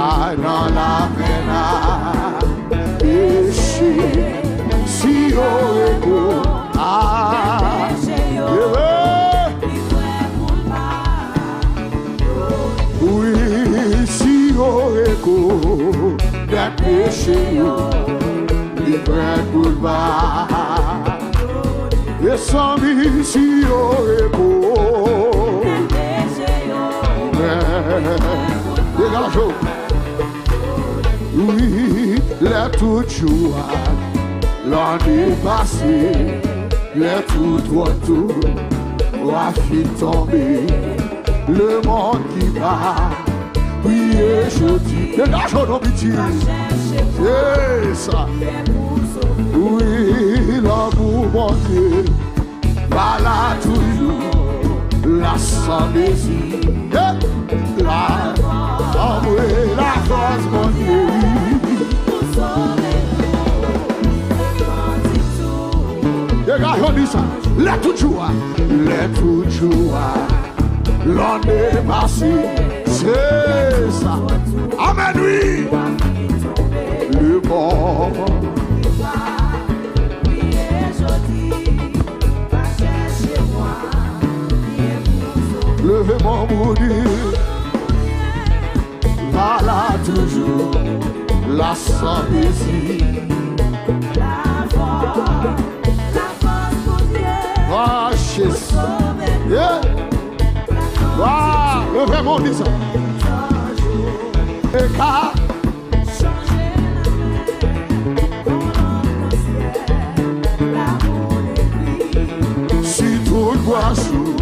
Pas dans la pena, péché, si on ah, oui, si on des péchés, livré pour le bas, et sans vie, si on dégage. Oui, les tout joie, l'année passée, les tout retour, la fille tombée, le monde qui va, oui, et jeudi, dégage nos bêtises, c'est ça. Oui, l'amour mon Dieu, va là toujours, la sans désir, la force mon Dieu. Regardez ça, les toujours, l'année passée, c'est ça. Amen, oui. Le bon. Levez mon bouddhi, voilà toujours la sans désir. Ah, Jésus. Yeah. Ah, levez mon bouddhi. Et car si tout doit sous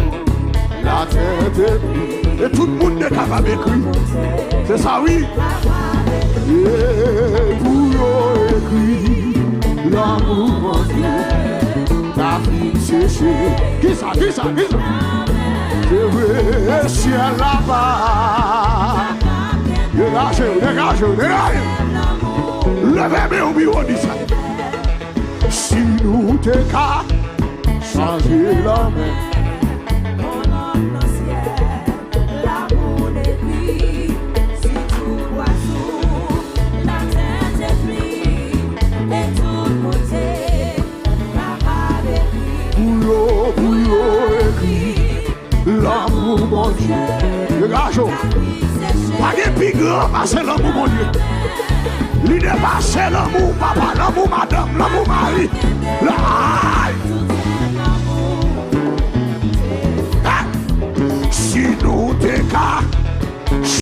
la tête est prise, et tout le monde est capable d'écrire. C'est ça, oui. Et pour écrire l'amour mon Dieu, ta vie séchée. Qui ça? Je veux le ciel là-bas. Dégagez. Levez-moi au bureau de ça. Si nous t'es qu'à changer la main. L'amour mon Dieu, regardez, pas de plus grand, c'est l'amour mon Dieu. L'idée c'est l'amour papa, l'amour madame, l'amour mari. Si nous t'es qu'à